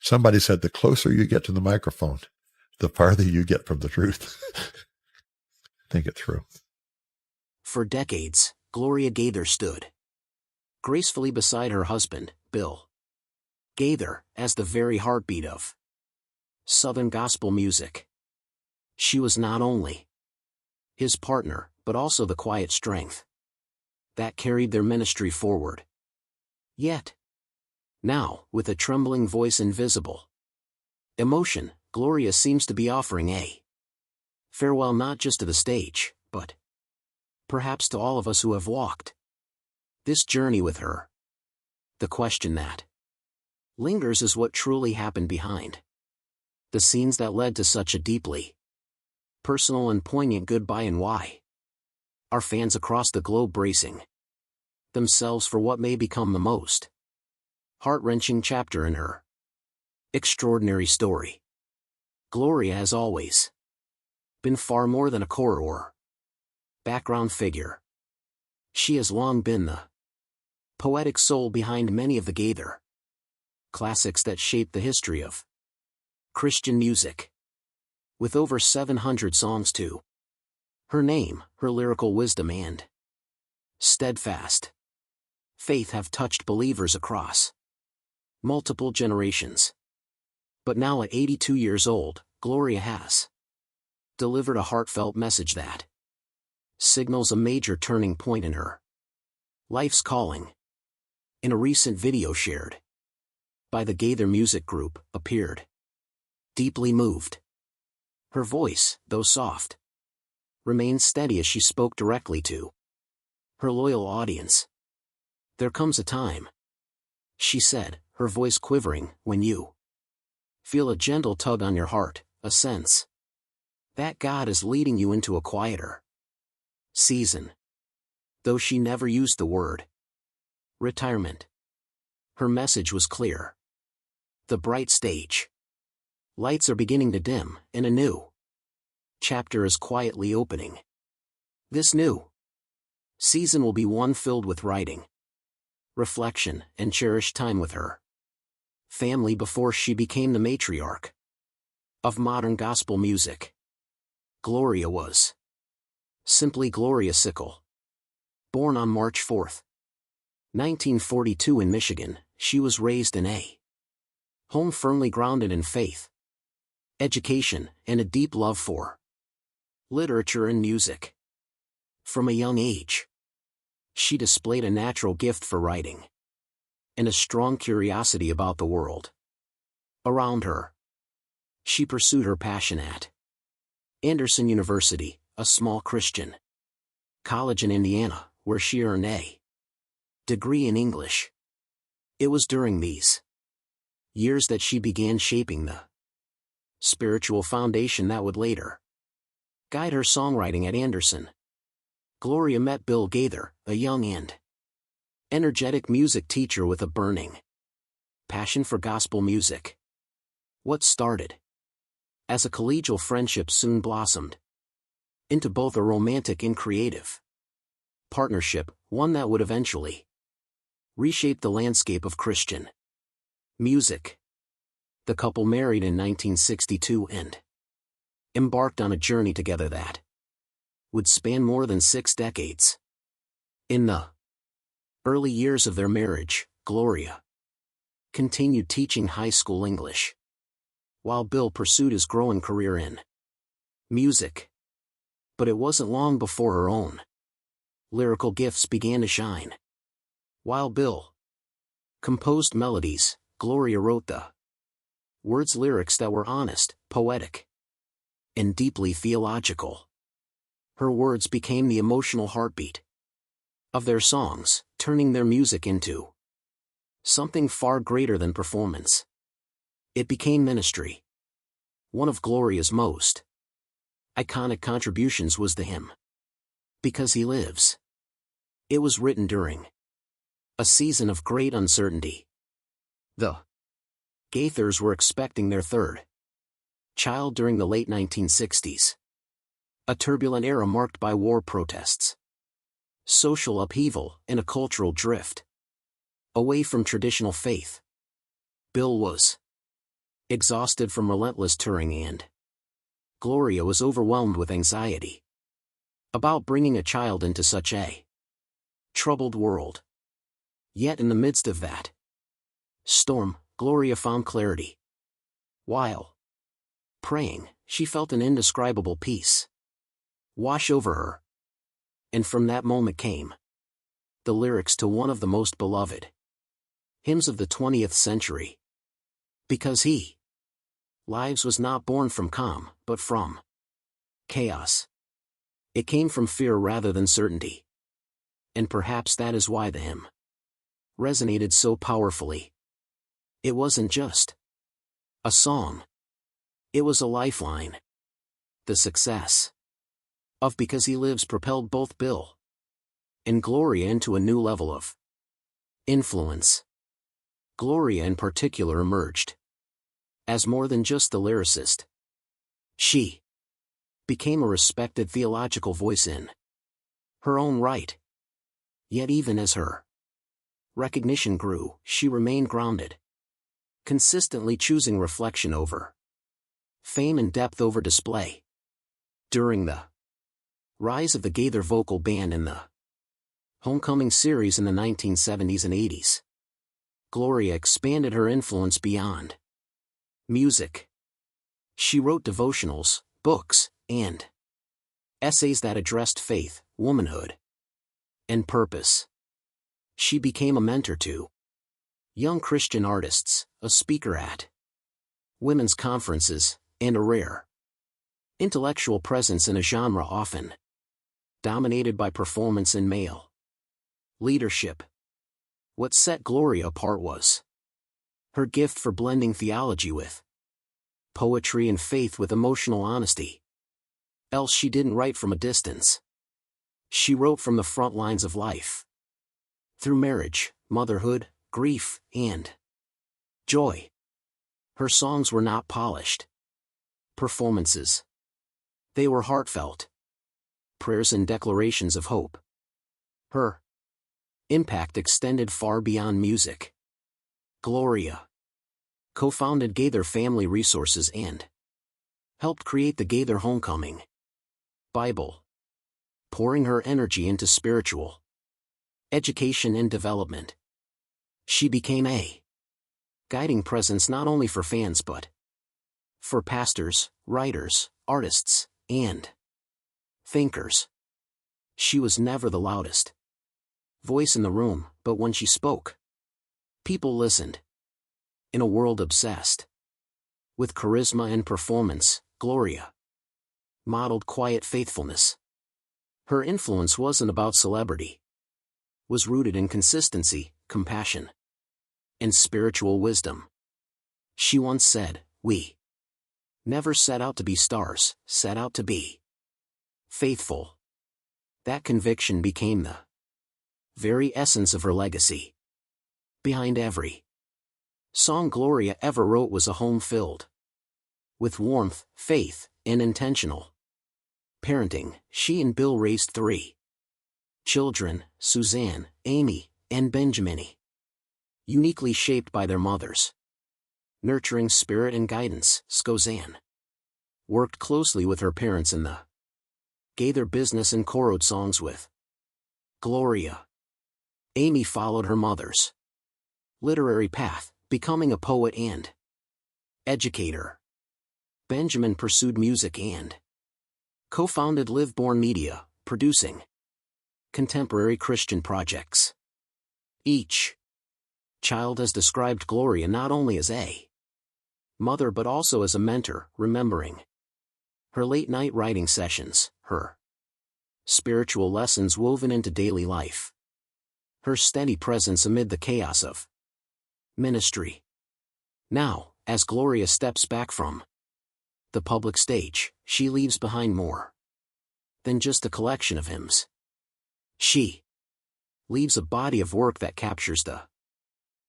Somebody said the closer you get to the microphone, the farther you get from the truth. Think it through. For decades, Gloria Gaither stood gracefully beside her husband, Bill Gaither, as the very heartbeat of Southern gospel music. She was not only his partner, but also the quiet strength that carried their ministry forward. Yet, now, with a trembling voice and visible emotion, Gloria seems to be offering a farewell not just to the stage, but perhaps to all of us who have walked this journey with her. The question that lingers is what truly happened behind the scenes that led to such a deeply personal and poignant goodbye, and why are fans across the globe bracing themselves for what may become the most heart-wrenching chapter in her extraordinary story. Gloria has always been far more than a core or background figure. She has long been the poetic soul behind many of the Gaither classics that shaped the history of Christian music. With over 700 songs to her name, her lyrical wisdom and steadfast faith have touched believers across multiple generations. But now at 82 years old, Gloria has delivered a heartfelt message that signals a major turning point in her life's calling. In a recent video shared by the Gaither Music Group, appeared deeply moved. Her voice, though soft, remained steady as she spoke directly to her loyal audience. "There comes a time," she said, her voice quivering, "when you feel a gentle tug on your heart, a sense that God is leading you into a quieter season." Though she never used the word retirement, her message was clear. The bright stage lights are beginning to dim, and a new chapter is quietly opening. This new season will be one filled with writing, reflection, and cherished time with her family before she became the matriarch of modern gospel music. Gloria was simply Gloria Sickle. Born on March 4, 1942 in Michigan, she was raised in a home firmly grounded in faith, education, and a deep love for literature and music. From a young age, she displayed a natural gift for writing and a strong curiosity about the world around her. She pursued her passion at Anderson University, a small Christian college in Indiana, where she earned a degree in English. It was during these years that she began shaping the spiritual foundation that would later guide her songwriting at Anderson. Gloria met Bill Gaither, a young and energetic music teacher with a burning passion for gospel music. What started as a collegial friendship soon blossomed into both a romantic and creative partnership, one that would eventually reshape the landscape of Christian music. The couple married in 1962 and embarked on a journey together that would span more than 6 decades. In the early years of their marriage, Gloria continued teaching high school English, while Bill pursued his growing career in music. But it wasn't long before her own lyrical gifts began to shine. While Bill composed melodies, Gloria wrote the words, lyrics that were honest, poetic, and deeply theological. Her words became the emotional heartbeat of their songs, turning their music into something far greater than performance. It became ministry. One of Gloria's most iconic contributions was the hymn, "Because He Lives." It was written during a season of great uncertainty. The Gaithers were expecting their third child during the late 1960s. A turbulent era marked by war protests, social upheaval, and a cultural drift away from traditional faith. Bill was exhausted from relentless touring, and Gloria was overwhelmed with anxiety about bringing a child into such a troubled world. Yet in the midst of that storm, Gloria found clarity. While praying, she felt an indescribable peace wash over her. And from that moment came the lyrics to one of the most beloved hymns of the 20th century. Because he lives was not born from calm, but from chaos. It came from fear rather than certainty. And perhaps that is why the hymn resonated so powerfully. It wasn't just a song. It was a lifeline. The success of Because He Lives propelled both Bill and Gloria into a new level of influence. Gloria in particular emerged as more than just a lyricist. She became a respected theological voice in her own right. Yet even as her recognition grew, she remained grounded, consistently choosing reflection over fame and depth over display. During the rise of the Gaither vocal band in the Homecoming series in the 1970s and 80s, Gloria expanded her influence beyond music. She wrote devotionals, books, and essays that addressed faith, womanhood, and purpose. She became a mentor to young Christian artists, a speaker at women's conferences, and a rare intellectual presence in a genre often dominated by performance and male leadership. What set Gloria apart was her gift for blending theology with poetry and faith with emotional honesty. Else she didn't write from a distance. She wrote from the front lines of life. Through marriage, motherhood, grief, and joy. Her songs were not polished performances. They were heartfelt prayers and declarations of hope. Her impact extended far beyond music. Gloria co-founded Gaither Family Resources and helped create the Gaither Homecoming Bible, pouring her energy into spiritual education and development. She became a guiding presence not only for fans but for pastors, writers, artists, and thinkers. She was never the loudest voice in the room, but when she spoke, people listened. In a world obsessed with charisma and performance, Gloria modeled quiet faithfulness. Her influence wasn't about celebrity, was rooted in consistency, compassion, and spiritual wisdom. She once said, "We never set out to be stars, set out to be faithful." That conviction became the very essence of her legacy. Behind every song Gloria ever wrote was a home filled with warmth, faith, and intentional parenting. She and Bill raised 3 children, Suzanne, Amy, and Benjamin, uniquely shaped by their mothers' nurturing spirit and guidance. Suzanne worked closely with her parents in the Gaither business and co-wrote songs with Gloria. Amy followed her mother's literary path, becoming a poet and educator. Benjamin pursued music and co-founded Live Born Media, producing contemporary Christian projects. Each child has described Gloria not only as a mother but also as a mentor, remembering her late-night writing sessions, her spiritual lessons woven into daily life, her steady presence amid the chaos of ministry. Now, as Gloria steps back from the public stage, she leaves behind more than just a collection of hymns. She leaves a body of work that captures the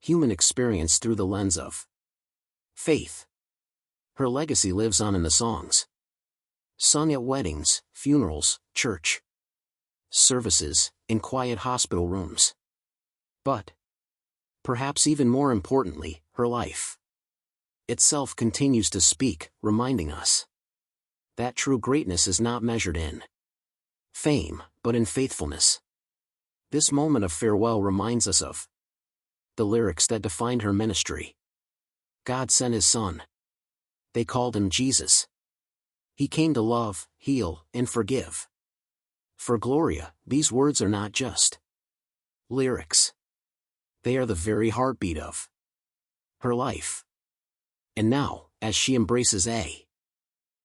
human experience through the lens of faith. Her legacy lives on in the songs sung at weddings, funerals, church services, in quiet hospital rooms. But perhaps even more importantly, her life itself continues to speak, reminding us that true greatness is not measured in fame, but in faithfulness. This moment of farewell reminds us of the lyrics that defined her ministry. God sent His Son. They called Him Jesus. He came to love, heal, and forgive. For Gloria, these words are not just lyrics. They are the very heartbeat of her life. And now, as she embraces a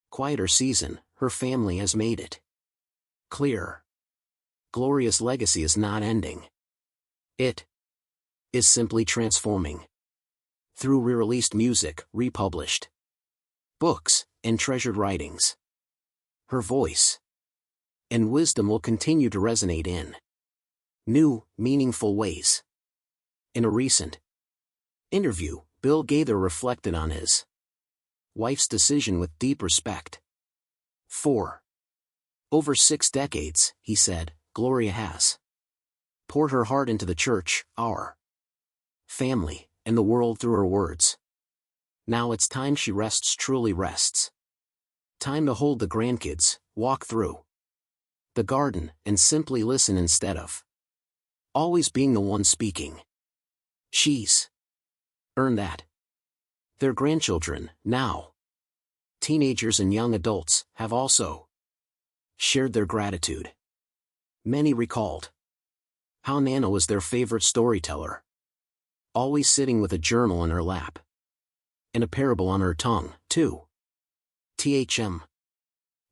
quieter season, her family has made it clear. Gloria's legacy is not ending. It is simply transforming. Through re-released music, republished books, and treasured writings, her voice and wisdom will continue to resonate in new, meaningful ways. In a recent interview, Bill Gaither reflected on his wife's decision with deep respect. For over 6 decades, he said, Gloria has poured her heart into the church, our family, and the world through her words. Now it's time she rests, truly rests. Time to hold the grandkids, walk through the garden, and simply listen instead of always being the one speaking. She's earned that. Their grandchildren, now teenagers and young adults, have also shared their gratitude. Many recalled how Nana was their favorite storyteller, always sitting with a journal in her lap and a parable on her tongue, too.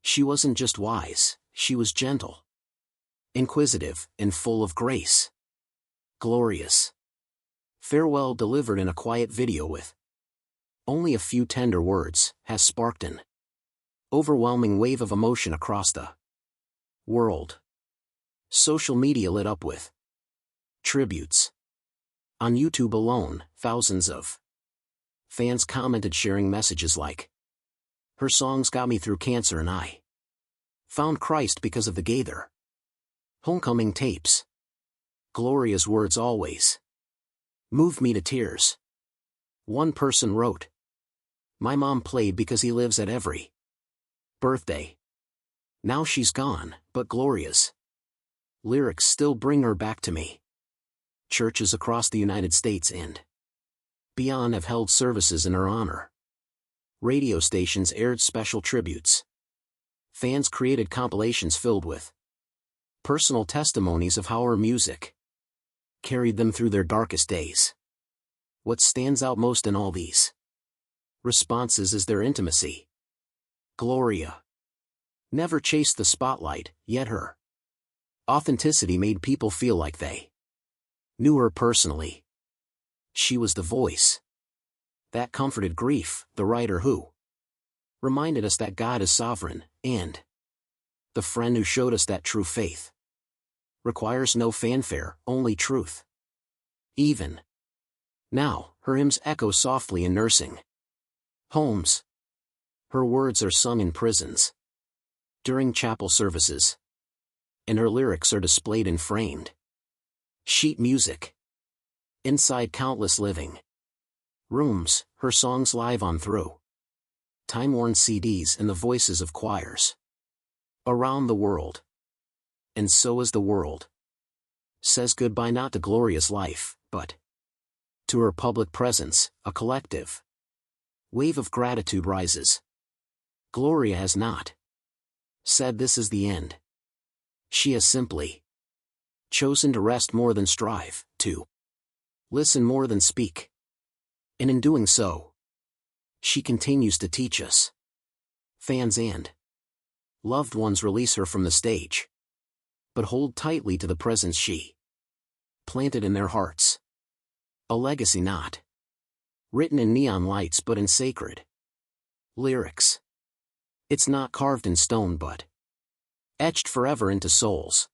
She wasn't just wise, she was gentle, inquisitive, and full of grace. Gloria's farewell, delivered in a quiet video with only a few tender words, has sparked an overwhelming wave of emotion across the world. Social media lit up with tributes. On YouTube alone, thousands of fans commented, sharing messages like, "Her songs got me through cancer and I found Christ because of the Gaither homecoming tapes. Gloria's words always moved me to tears." One person wrote, "My mom played because he lives at every birthday. Now she's gone, but Gloria's lyrics still bring her back to me." Churches across the United States and beyond have held services in her honor. Radio stations aired special tributes. Fans created compilations filled with personal testimonies of how her music carried them through their darkest days. What stands out most in all these responses is their intimacy. Gloria never chased the spotlight, yet her authenticity made people feel like they knew her personally. She was the voice that comforted grief, the writer who reminded us that God is sovereign, and the friend who showed us that true faith requires no fanfare, only truth. Even now, her hymns echo softly in nursing homes. Her words are sung in prisons, during chapel services, and her lyrics are displayed in framed sheet music inside countless living rooms. Her songs live on through time-worn CDs and the voices of choirs around the world. And so as the world says goodbye not to Gloria's life, but to her public presence, a collective wave of gratitude rises. Gloria has not said this is the end. She has simply chosen to rest more than strive, to listen more than speak. And in doing so, she continues to teach us. Fans and loved ones release her from the stage, but hold tightly to the presence she planted in their hearts. A legacy not written in neon lights but in sacred lyrics. It's not carved in stone but etched forever into souls.